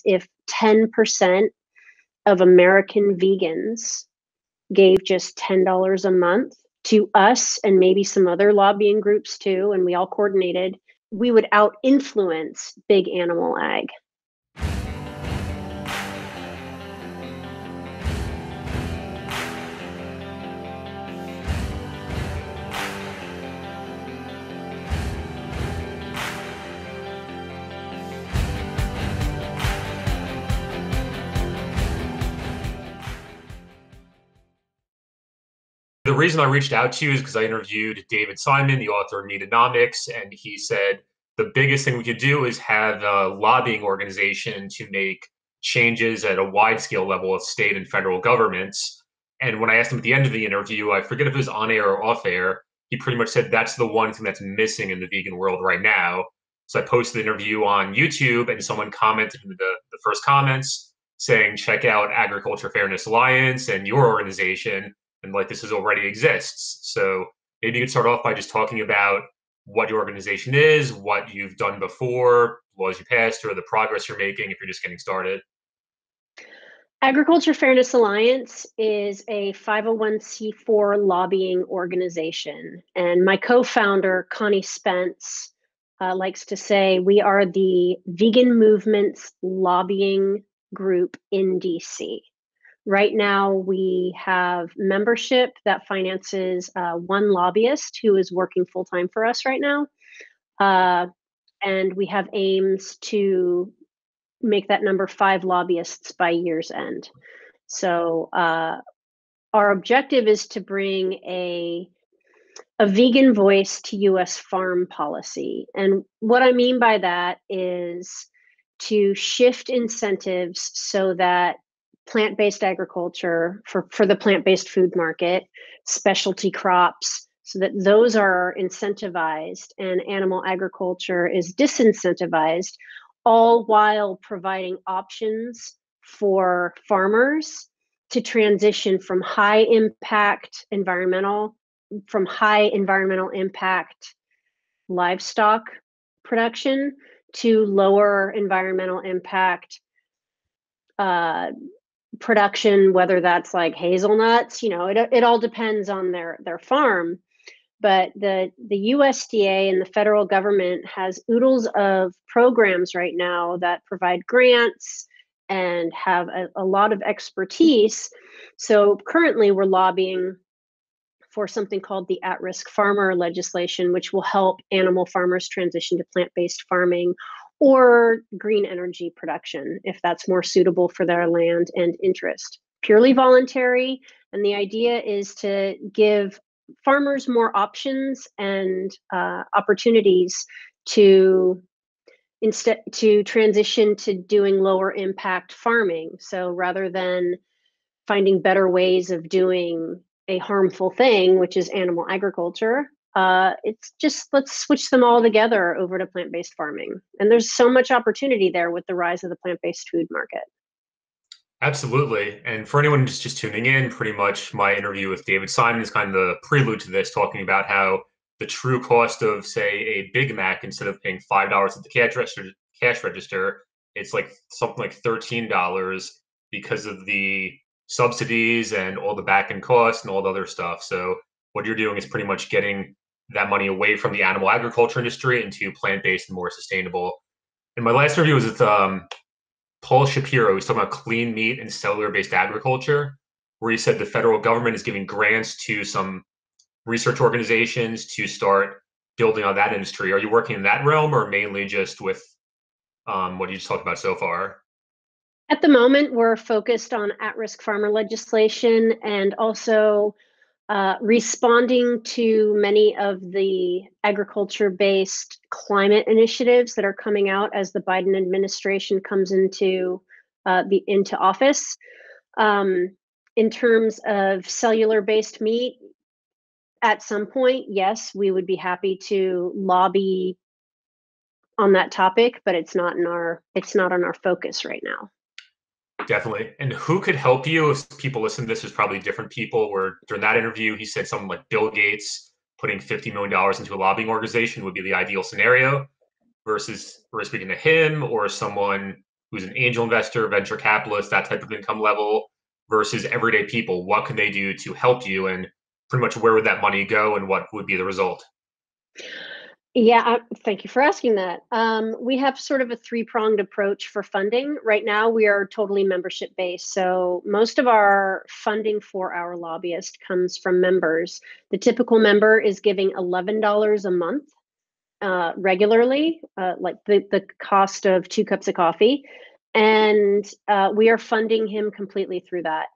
If 10% of American vegans gave just $10 a month to us and maybe some other lobbying groups too, and we all coordinated, we would out influence big animal ag. The reason I reached out to you is because I interviewed David Simon, the author of Needonomics, and he said the biggest thing we could do is have a lobbying organization to make changes at a wide scale level of state and federal governments. And when I asked him at the end of the interview, I forget if it was on air or off air, he pretty much said that's the one thing that's missing in the vegan world right now. So I posted the interview on YouTube, and someone commented in the first comments saying, check out Agriculture Fairness Alliance and your organization, and like this is already exists. So maybe you could start off by just talking about what your organization is, what you've done before, laws you passed, or the progress you're making if you're just getting started. Agriculture Fairness Alliance is a 501c4 lobbying organization. And my co founder, Connie Spence, likes to say we are the vegan movement's lobbying group in DC. Right now, we have membership that finances one lobbyist who is working full time for us right now. And we have aims to make that number 5 lobbyists by year's end. So our objective is to bring a vegan voice to U.S. farm policy. And what I mean by that is to shift incentives so that plant-based agriculture for the plant-based food market, specialty crops, so that those are incentivized and animal agriculture is disincentivized, all while providing options for farmers to transition from high environmental impact livestock production to lower environmental impact production, whether that's like hazelnuts, it all depends on their farm. But the USDA and the federal government has oodles of programs right now that provide grants and have a lot of expertise. So currently we're lobbying for something called the at-risk farmer legislation, which will help animal farmers transition to plant-based farming or green energy production, if that's more suitable for their land and interest. Purely voluntary, and the idea is to give farmers more options and opportunities to transition to doing lower impact farming. So rather than finding better ways of doing a harmful thing, which is animal agriculture, it's just let's switch them all together over to plant-based farming. And there's so much opportunity there with the rise of the plant-based food market. Absolutely. And for anyone just tuning in, pretty much my interview with David Simon is kind of the prelude to this, talking about how the true cost of, say, a Big Mac, instead of paying $5 at the cash register, it's like something like $13 because of the subsidies and all the back end costs and all the other stuff. So what you're doing is pretty much getting that money away from the animal agriculture industry into plant-based and more sustainable. And my last interview was with Paul Shapiro. He's talking about clean meat and cellular-based agriculture, where he said the federal government is giving grants to some research organizations to start building on that industry. Are you working in that realm, or mainly just with what you just talked about so far? At the moment, we're focused on at-risk farmer legislation and also responding to many of the agriculture-based climate initiatives that are coming out as the Biden administration comes into office. In terms of cellular-based meat, at some point, yes, we would be happy to lobby on that topic, but it's not on our focus right now. Definitely. And who could help you? If people listen to this, there's probably different people. Where during that interview, he said something like Bill Gates putting $50 million into a lobbying organization would be the ideal scenario, versus we're speaking to him or someone who's an angel investor, venture capitalist, that type of income level, versus everyday people? What can they do to help you, and pretty much where would that money go, and what would be the result? Yeah, thank you for asking that. We have sort of a three-pronged approach for funding. Right now, we are totally membership-based. So most of our funding for our lobbyist comes from members. The typical member is giving $11 a month regularly, like the cost of 2 cups of coffee. And we are funding him completely through that.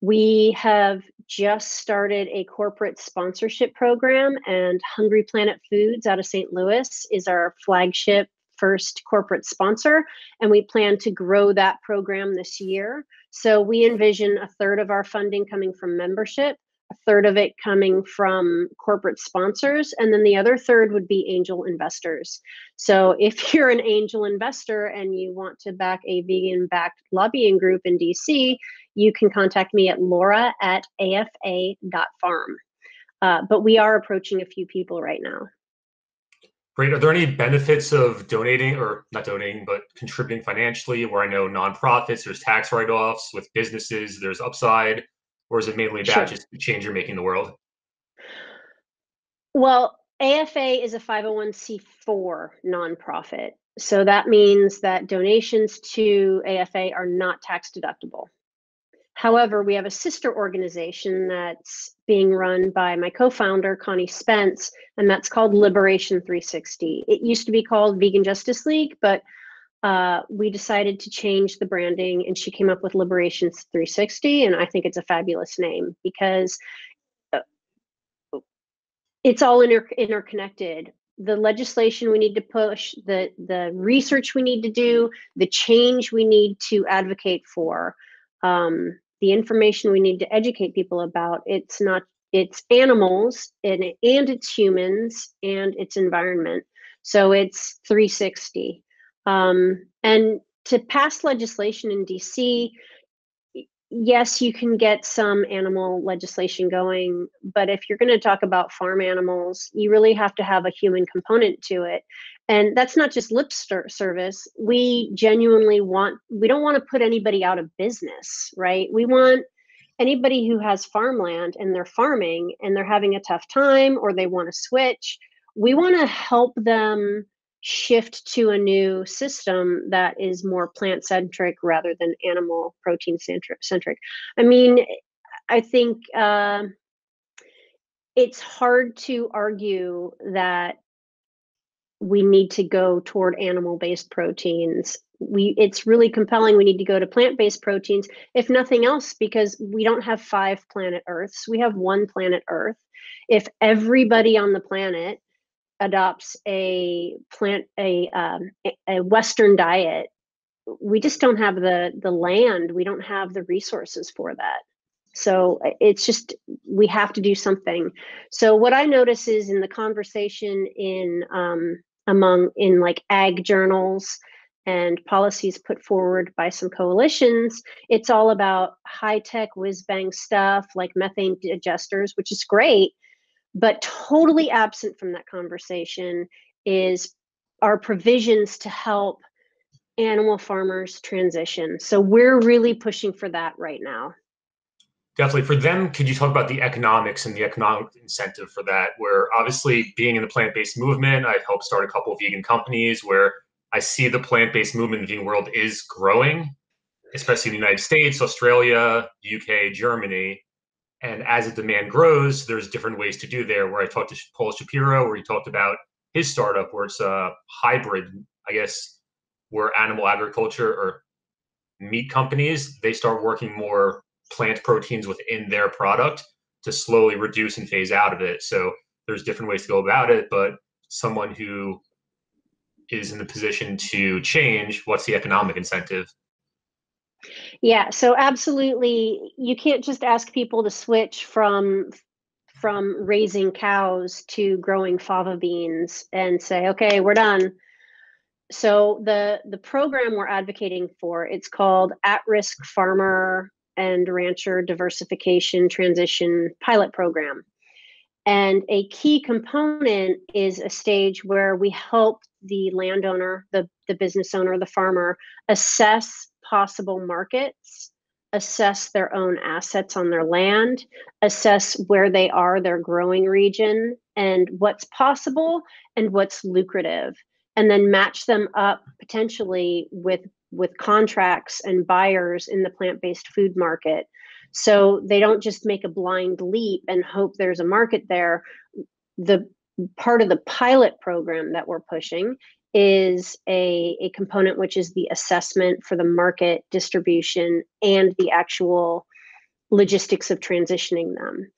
We have just started a corporate sponsorship program, and Hungry Planet Foods out of St. Louis is our flagship first corporate sponsor, and we plan to grow that program this year. So we envision a third of our funding coming from membership, a third of it coming from corporate sponsors, and then the other third would be angel investors. So if you're an angel investor and you want to back a vegan-backed lobbying group in DC, you can contact me at laura@afa.farm. But we are approaching a few people right now. Great. Are there any benefits of donating, or not donating, but contributing financially? Where I know nonprofits, there's tax write-offs; with businesses, there's upside. Or is it mainly about Sure. just the change you're making in the world? Well, AFA is a 501c4 nonprofit. So that means that donations to AFA are not tax deductible. However, we have a sister organization that's being run by my co-founder, Connie Spence, and that's called Liberation 360. It used to be called Vegan Justice League, but we decided to change the branding, and she came up with Liberation 360, and I think it's a fabulous name because it's all interconnected. The legislation we need to push, the research we need to do, the change we need to advocate for, the information we need to educate people about. It's animals and it's humans and it's environment. So it's 360. And to pass legislation in DC, yes, you can get some animal legislation going, but if you're going to talk about farm animals, you really have to have a human component to it. And that's not just lip service. We genuinely we don't want to put anybody out of business, right? We want anybody who has farmland and they're farming and they're having a tough time or they want to switch, we want to help them shift to a new system that is more plant centric rather than animal protein centric. I mean, I think it's hard to argue that we need to go toward animal-based proteins. It's really compelling. We need to go to plant-based proteins, if nothing else, because we don't have 5 planet Earths. We have 1 planet Earth. If everybody on the planet adopts a Western diet, we just don't have the land. We don't have the resources for that. So it's just, we have to do something. So what I notice is in the conversation in like ag journals and policies put forward by some coalitions, it's all about high-tech whiz-bang stuff like methane digesters, which is great, but totally absent from that conversation is our provisions to help animal farmers transition. So we're really pushing for that right now. Definitely. For them, could you talk about the economics and the economic incentive for that? Where obviously, being in the plant-based movement, I've helped start a couple of vegan companies where I see the plant-based movement in the vegan world is growing, especially in the United States, Australia, UK, Germany. And as the demand grows, there's different ways to do there. Where I talked to Paul Shapiro, where he talked about his startup, where it's a hybrid, I guess, where animal agriculture or meat companies, they start working more plant proteins within their product to slowly reduce and phase out of it. So there's different ways to go about it, but someone who is in the position to change, what's the economic incentive? Yeah, so absolutely, you can't just ask people to switch from raising cows to growing fava beans and say, okay, we're done. So the program we're advocating for, it's called At-Risk Farmer and Rancher Diversification Transition Pilot Program. And a key component is a stage where we help the landowner, the the business owner, the farmer, assess possible markets, assess their own assets on their land, assess where they are, their growing region, and what's possible and what's lucrative, and then match them up potentially with contracts and buyers in the plant-based food market. So they don't just make a blind leap and hope there's a market there. The part of the pilot program that we're pushing is a component which is the assessment for the market distribution and the actual logistics of transitioning them.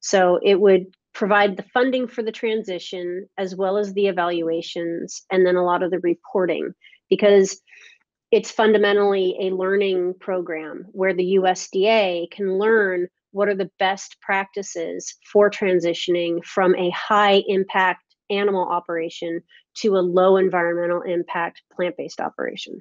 So it would provide the funding for the transition as well as the evaluations and then a lot of the reporting, because it's fundamentally a learning program where the USDA can learn what are the best practices for transitioning from a high impact animal operation to a low environmental impact plant-based operation.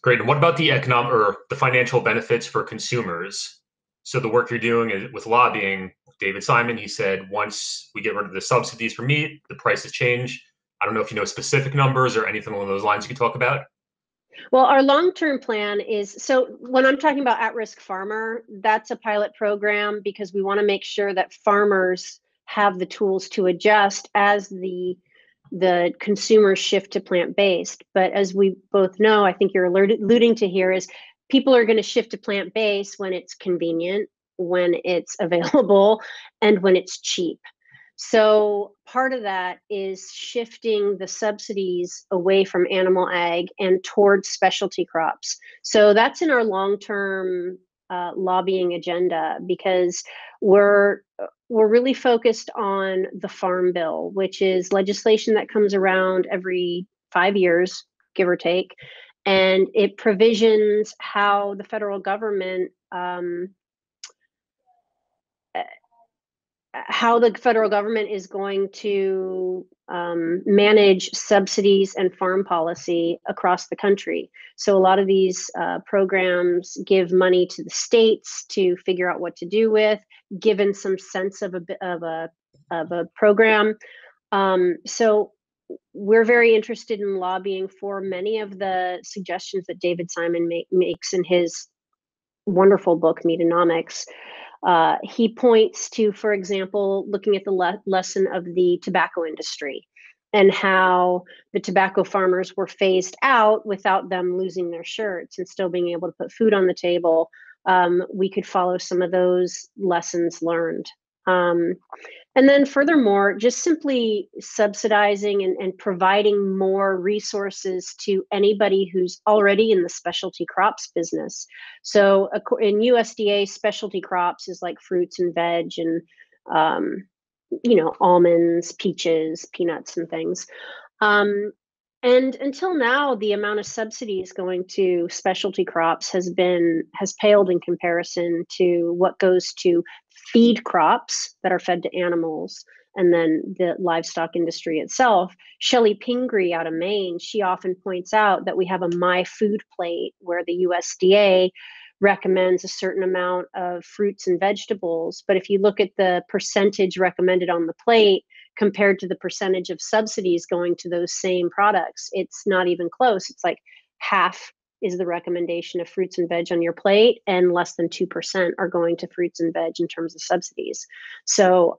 Great. And what about the economic or the financial benefits for consumers? So the work you're doing is with lobbying. David Simon, he said, once we get rid of the subsidies for meat, the prices change. I don't know if you know specific numbers or anything along those lines you could talk about. Well, our long-term plan is, so when I'm talking about at-risk farmer, that's a pilot program because we want to make sure that farmers have the tools to adjust as the consumers shift to plant-based. But as we both know, I think you're alluding to here, is people are going to shift to plant-based when it's convenient, when it's available, and when it's cheap. So part of that is shifting the subsidies away from animal ag and towards specialty crops. So that's in our long-term lobbying agenda, because we're really focused on the Farm Bill, which is legislation that comes around every 5 years, give or take, and it provisions how the federal government is going to manage subsidies and farm policy across the country. So a lot of these programs give money to the states to figure out what to do with, given some sense of a program. So we're very interested in lobbying for many of the suggestions that David Simon makes in his wonderful book, Meatonomics. He points to, for example, looking at the lesson of the tobacco industry and how the tobacco farmers were phased out without them losing their shirts and still being able to put food on the table. We could follow some of those lessons learned. And then furthermore, just simply subsidizing and providing more resources to anybody who's already in the specialty crops business. So in USDA, specialty crops is like fruits and veg and, almonds, peaches, peanuts, and things. And until now, the amount of subsidies going to specialty crops has paled in comparison to what goes to feed crops that are fed to animals, and then the livestock industry itself. Shelley Pingree out of Maine, she often points out that we have a My Food plate where the USDA recommends a certain amount of fruits and vegetables. But if you look at the percentage recommended on the plate compared to the percentage of subsidies going to those same products, it's not even close. It's like half is the recommendation of fruits and veg on your plate, and less than 2% are going to fruits and veg in terms of subsidies. So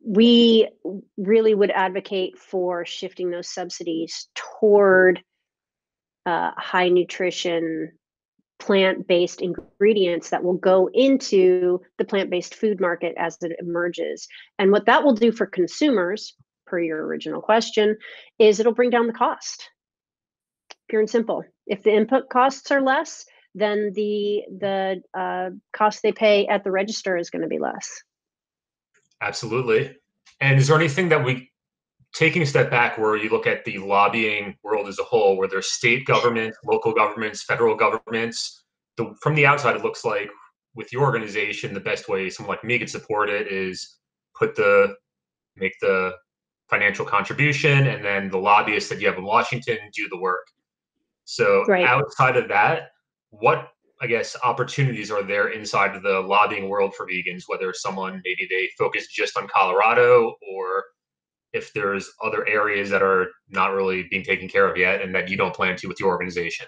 we really would advocate for shifting those subsidies toward high nutrition, plant-based ingredients that will go into the plant-based food market as it emerges. And what that will do for consumers, per your original question, is it'll bring down the cost. Pure and simple. If the input costs are less, then the cost they pay at the register is going to be less. Absolutely. And is there anything that taking a step back, where you look at the lobbying world as a whole, where there's state governments, local governments, federal governments, from the outside, it looks like with your organization, the best way someone like me could support it is make the financial contribution, and then the lobbyists that you have in Washington do the work. So right. Outside of that, what, I guess, opportunities are there inside of the lobbying world for vegans, whether someone, maybe they focus just on Colorado, or if there's other areas that are not really being taken care of yet and that you don't plan to with your organization.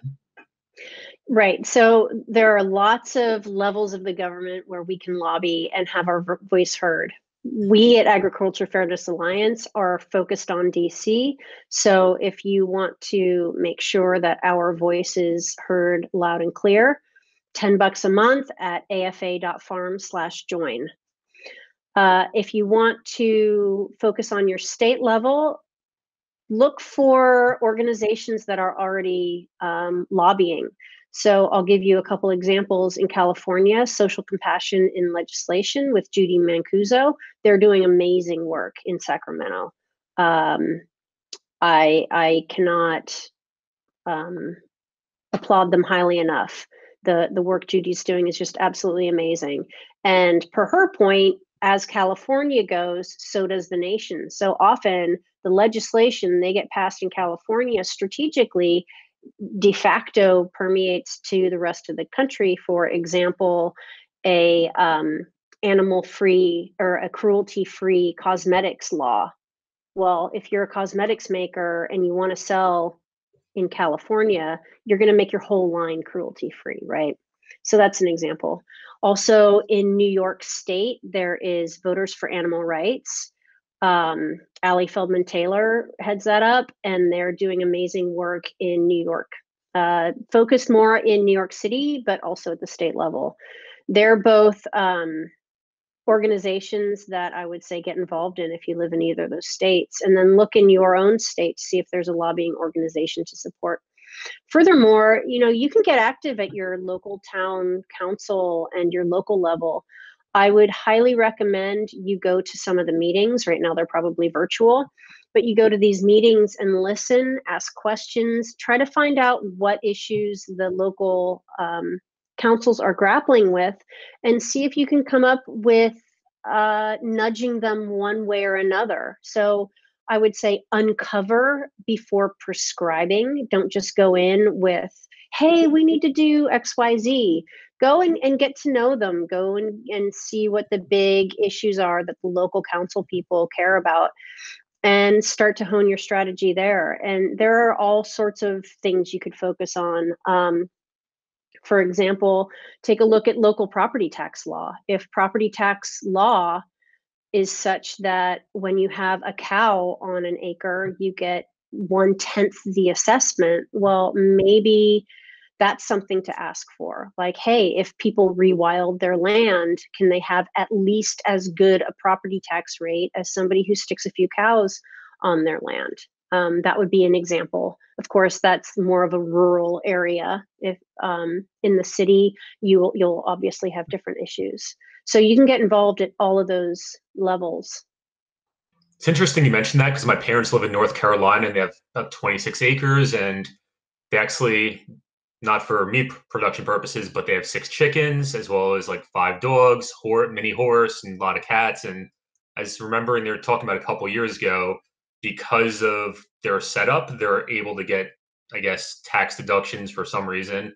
Right. So there are lots of levels of the government where we can lobby and have our voice heard. We at Agriculture Fairness Alliance are focused on DC. So if you want to make sure that our voice is heard loud and clear, $10 a month at afa.farm/join. If you want to focus on your state level, look for organizations that are already lobbying. So I'll give you a couple examples. In California, Social Compassion in Legislation with Judy Mancuso, they're doing amazing work in Sacramento. I cannot applaud them highly enough. The work Judy's doing is just absolutely amazing. And per her point, as California goes, so does the nation. So often the legislation they get passed in California strategically de facto permeates to the rest of the country. For example, a animal-free or a cruelty-free cosmetics law. Well, if you're a cosmetics maker and you want to sell in California, you're going to make your whole line cruelty-free, right? So that's an example. Also in New York State, there is Voters for Animal Rights. Ali Feldman Taylor heads that up, and they're doing amazing work in New York. Focused more in New York City, but also at the state level. They're both organizations that I would say get involved in if you live in either of those states, and then look in your own state to see if there's a lobbying organization to support. Furthermore, you can get active at your local town council and your local level. I would highly recommend you go to some of the meetings. Right now, they're probably virtual, but you go to these meetings and listen, ask questions, try to find out what issues the local councils are grappling with, and see if you can come up with nudging them one way or another. So I would say uncover before prescribing. Don't just go in with, hey, we need to do XYZ. Go and get to know them. Go and see what the big issues are that the local council people care about, and start to hone your strategy there. And there are all sorts of things you could focus on. For example, take a look at local property tax law. If property tax law is such that when you have a cow on an acre, you get 1/10 the assessment, well, maybe that's something to ask for. Like, hey, if people rewild their land, can they have at least as good a property tax rate as somebody who sticks a few cows on their land? That would be an example. Of course, that's more of a rural area. If in the city, you'll obviously have different issues. So you can get involved at all of those levels. It's interesting you mentioned that because my parents live in North Carolina and they have about 26 acres, and they actually, not for meat production purposes, but they have 6 chickens as well as like 5 dogs, mini horse, and a lot of cats. And I just remember, and they were talking about a couple of years ago, because of their setup, they're able to get, I guess, tax deductions for some reason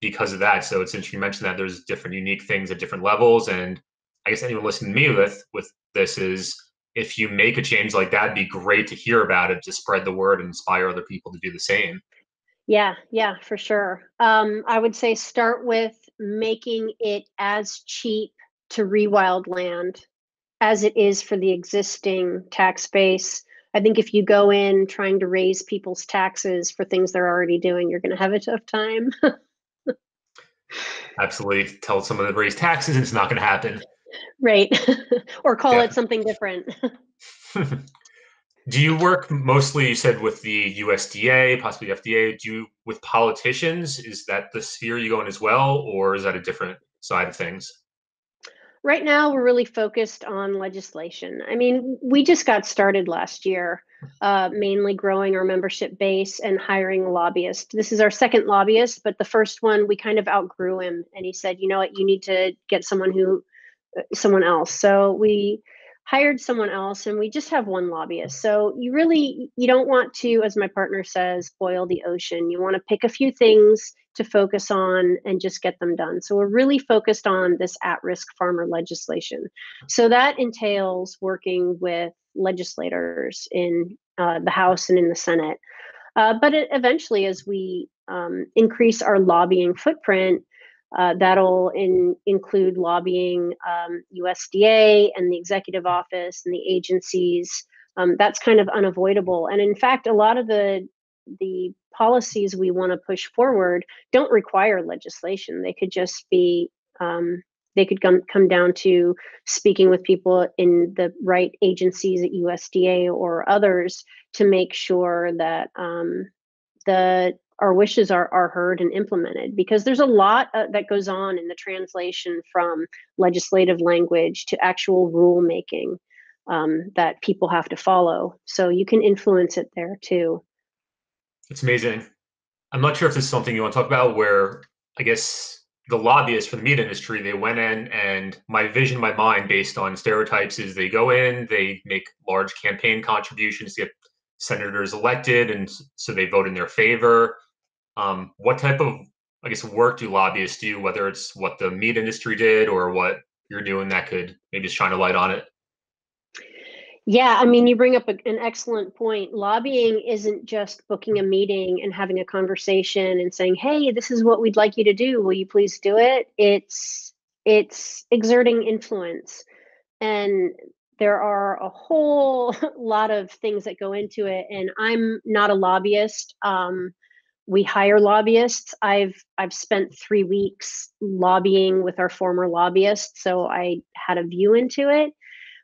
because of that. So it's interesting you mentioned that there's different unique things at different levels. And I guess anyone listening to me with this is, if you make a change like that, it'd be great to hear about it, to spread the word and inspire other people to do the same. Yeah, for sure. I would say start with making it as cheap to rewild land as it is for the existing tax base. I think if you go in trying to raise people's taxes for things they're already doing, you're going to have a tough time. Absolutely. Tell someone to raise taxes and it's not going to happen. Right. Or call Yeah. it something different. Do you work mostly, you said, with the USDA, possibly FDA? Do you with politicians? Is that the sphere you go in as well, or is that a different side of things? Right now, we're really focused on legislation. I mean, we just got started last year, mainly growing our membership base and hiring a lobbyist. This is our second lobbyist, but the first one, we kind of outgrew him. And he said, you know what, you need to get someone else. So we hired someone else, and we just have one lobbyist. So you don't want to, as my partner says, boil the ocean. You want to pick a few things to focus on and just get them done. So we're really focused on this at-risk farmer legislation. So that entails working with legislators in the House and in the Senate. But eventually, as we increase our lobbying footprint, that'll include lobbying USDA and the executive office and the agencies. That's kind of unavoidable. And in fact, a lot of the policies we want to push forward don't require legislation. They could just be they could come down to speaking with people in the right agencies at USDA or others to make sure that our wishes are heard and implemented, because there's a lot that goes on in the translation from legislative language to actual rulemaking that people have to follow. So you can influence it there too. It's amazing. I'm not sure if this is something you want to talk about, where I guess the lobbyists for the meat industry, they went in, and my vision, my mind based on stereotypes is they go in, they make large campaign contributions to get senators elected, and so they vote in their favor. What type of, I guess, work do lobbyists do, whether it's what the meat industry did or what you're doing that could maybe shine a light on it? Yeah, I mean, you bring up an excellent point. Lobbying isn't just booking a meeting and having a conversation and saying, "Hey, this is what we'd like you to do. Will you please do it?" It's exerting influence, and there are a whole lot of things that go into it. And I'm not a lobbyist. We hire lobbyists. I've spent 3 weeks lobbying with our former lobbyists, so I had a view into it,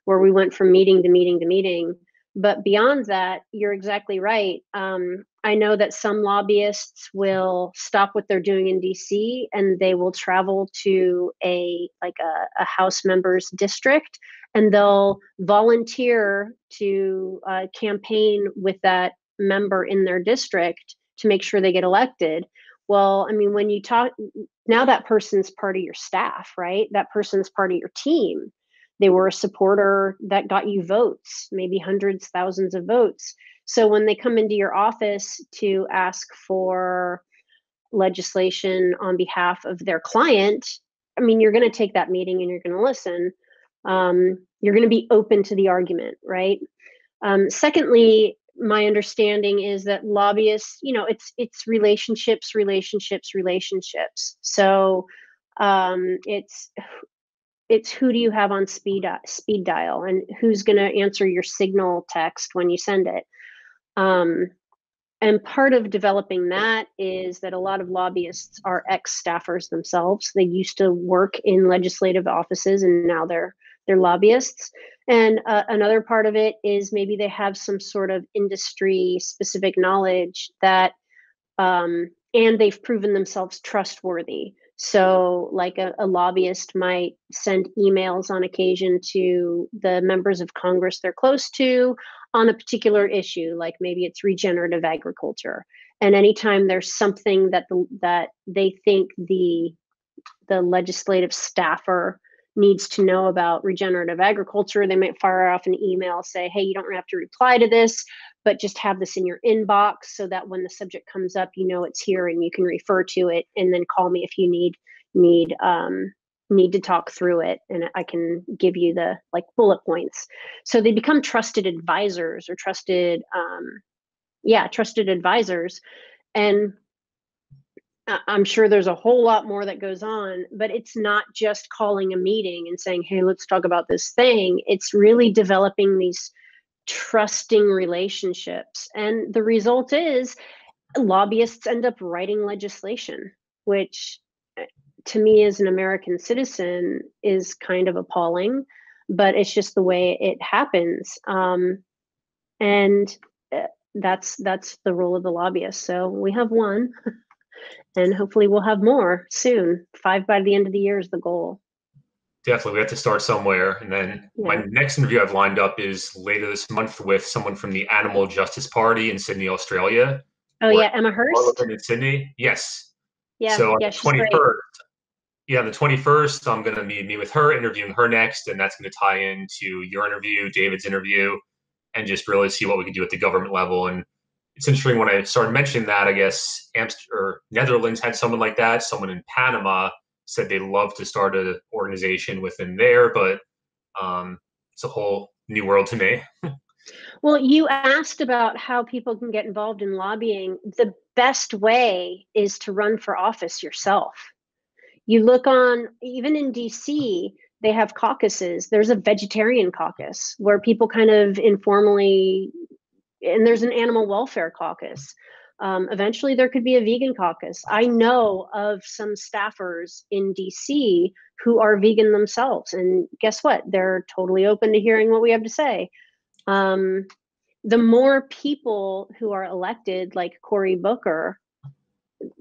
where we went from meeting to meeting to meeting. But beyond that, you're exactly right. I know that some lobbyists will stop what they're doing in DC and they will travel to a House member's district, and they'll volunteer to campaign with that member in their district to make sure they get elected. Well, I mean, when you talk now, that person's part of your staff, right? That person's part of your team. They were a supporter that got you votes, maybe hundreds, thousands of votes. So when they come into your office to ask for legislation on behalf of their client, I mean, you're going to take that meeting and you're going to listen. You're going to be open to the argument, right? Secondly, my understanding is that lobbyists, it's relationships, relationships, relationships. So it's who do you have on speed dial, and who's going to answer your signal text when you send it. And part of developing that is that a lot of lobbyists are ex-staffers themselves. They used to work in legislative offices and now they're lobbyists. And another part of it is maybe they have some sort of industry specific knowledge that and they've proven themselves trustworthy. So like a lobbyist might send emails on occasion to the members of Congress they're close to on a particular issue, like maybe it's regenerative agriculture. And anytime there's something that they think the legislative staffer needs to know about regenerative agriculture, they might fire off an email, say, "Hey, you don't have to reply to this, but just have this in your inbox so that when the subject comes up, you know it's here and you can refer to it, and then call me if you need to talk through it, and I can give you the bullet points." So they become trusted advisors or trusted advisors. And I'm sure there's a whole lot more that goes on, but it's not just calling a meeting and saying, "Hey, let's talk about this thing." It's really developing these trusting relationships. And the result is lobbyists end up writing legislation, which to me as an American citizen is kind of appalling, but it's just the way it happens. And that's the role of the lobbyist. So we have one. And hopefully we'll have more soon. 5 by the end of the year is the goal. Definitely, we have to start somewhere. And then my next interview I've lined up is later this month with someone from the Animal Justice Party in Sydney, Australia. Oh yeah, Emma Hurst. In Sydney, yes. Yeah, so on yeah, the she's 21st, great. yeah, on the 21st, I'm going to meet with her, interviewing her next, and that's going to tie into your interview, David's interview, and just really see what we can do at the government level. And it's interesting when I started mentioning that, I guess Netherlands had someone like that. Someone in Panama said they'd love to start an organization within there, but it's a whole new world to me. Well, you asked about how people can get involved in lobbying. The best way is to run for office yourself. You look on, even in DC, they have caucuses. There's a vegetarian caucus where people kind of informally, and there's an animal welfare caucus. Eventually, there could be a vegan caucus. I know of some staffers in DC who are vegan themselves. And guess what? They're totally open to hearing what we have to say. Um, the more people who are elected, like Cory Booker,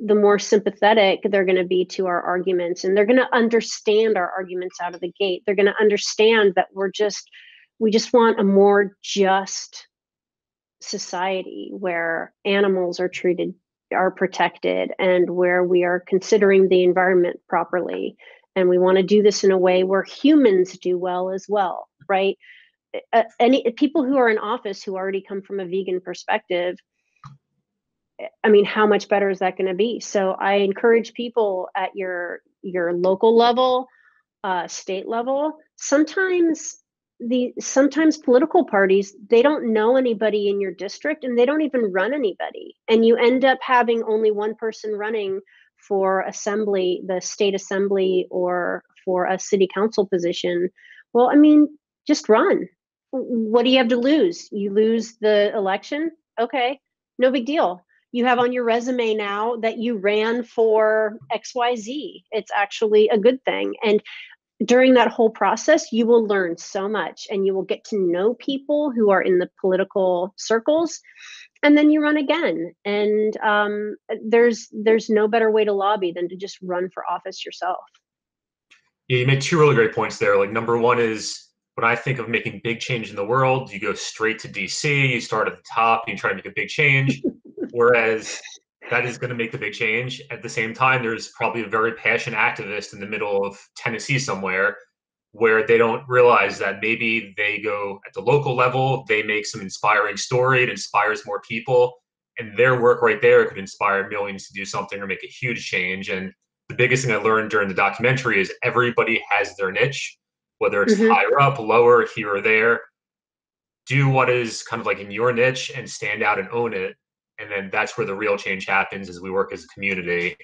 the more sympathetic they're going to be to our arguments, and they're going to understand our arguments out of the gate. They're going to understand that we just want a more just society where animals are protected, and where we are considering the environment properly. And we want to do this in a way where humans do well as well, right? Any people who are in office who already come from a vegan perspective, I mean, how much better is that going to be? So I encourage people at your local level, state level. Sometimes political parties, they don't know anybody in your district, and they don't even run anybody, and you end up having only one person running for assembly, the state assembly, or for a city council position. Well, I mean, just run. What do you have to lose? You lose the election? Okay, no big deal. You have on your resume now that you ran for XYZ. It's actually a good thing. And during that whole process, you will learn so much, and you will get to know people who are in the political circles. And then you run again. And there's no better way to lobby than to just run for office yourself. Yeah, you made two really great points there. Like, number one is, when I think of making big change in the world, you go straight to DC, you start at the top, and you try to make a big change. Whereas that is going to make the big change. At the same time, there's probably a very passionate activist in the middle of Tennessee somewhere where they don't realize that maybe they go at the local level, they make some inspiring story, it inspires more people, and their work right there could inspire millions to do something or make a huge change. And the biggest thing I learned during the documentary is everybody has their niche, whether it's Mm-hmm. higher up, lower, here or there. Do what is kind of like in your niche and stand out and own it. And then that's where the real change happens as we work as a community.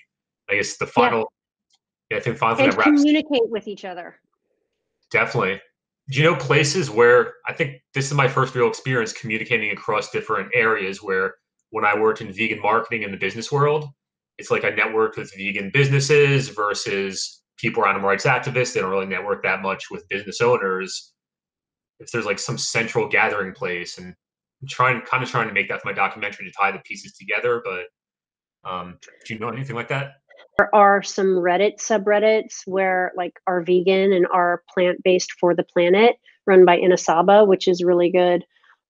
I guess the Yeah. final, yeah, I think the final thing that And wraps, communicate with each other. definitely. Do you know places where, I think this is my first real experience communicating across different areas, where when I worked in vegan marketing in the business world, it's like I networked with vegan businesses versus people are animal rights activists. They don't really network that much with business owners. If there's like some central gathering place, and I'm trying to make that my documentary to tie the pieces together. But do you know anything like that? There are some Reddit subreddits where, like, are vegan and are plant-based for the planet, run by Inasaba, which is really good.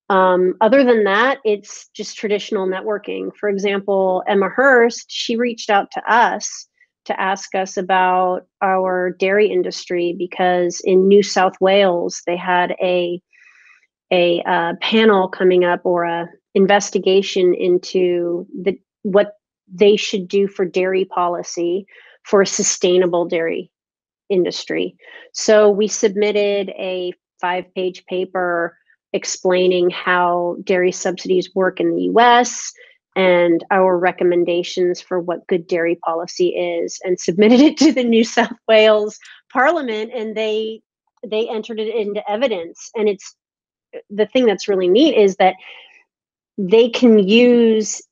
Other than that, it's just traditional networking. For example, Emma Hurst, she reached out to us to ask us about our dairy industry, because in New South Wales they had a panel coming up, or a investigation into what they should do for dairy policy for a sustainable dairy industry. So we submitted a 5-page paper explaining how dairy subsidies work in the US and our recommendations for what good dairy policy is, and submitted it to the New South Wales Parliament, and they entered it into evidence. And it's the thing that's really neat is that they can use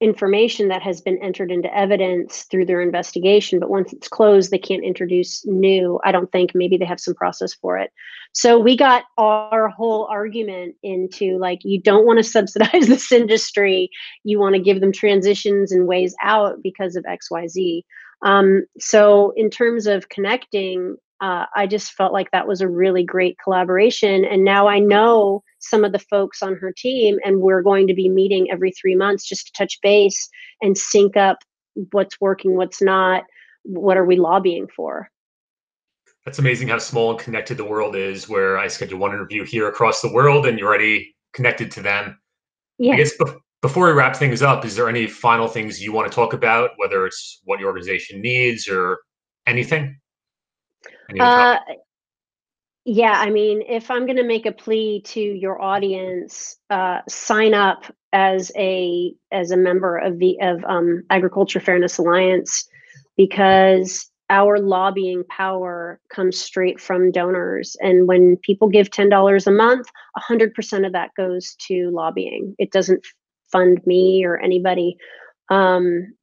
information that has been entered into evidence through their investigation, but once it's closed, they can't introduce new. I don't think, maybe they have some process for it. So we got our whole argument into, like, you don't want to subsidize this industry. You want to give them transitions and ways out because of XYZ. So in terms of connecting, I just felt like that was a really great collaboration. And now I know some of the folks on her team, and we're going to be meeting every 3 months just to touch base and sync up what's working, what's not, what are we lobbying for. That's amazing how small and connected the world is, where I schedule one interview here across the world and you're already connected to them. I Yeah. guess before we wrap things up, is there any final things you want to talk about, whether it's what your organization needs or anything? Any other Uh, topic? Yeah, I mean, if I'm going to make a plea to your audience, sign up as a member of the of Agriculture Fairness Alliance, because our lobbying power comes straight from donors. And when people give $10 a month, 100% of that goes to lobbying. It doesn't fund me or anybody. Um,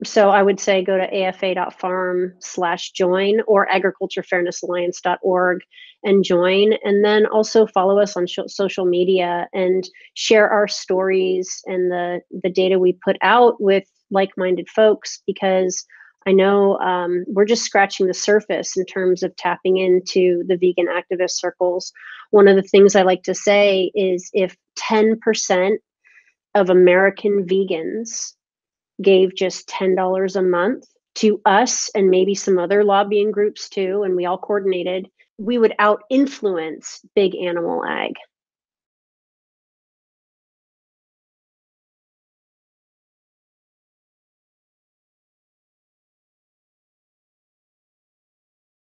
so I would say go to afa.farm/join or agriculturefairnessalliance.org and join. And then also follow us on social media and share our stories and the data we put out with like-minded folks, because I know we're just scratching the surface in terms of tapping into the vegan activist circles. One of the things I like to say is if 10% of American vegans gave just $10 a month to us and maybe some other lobbying groups too, and we all coordinated, we would out influence big animal ag.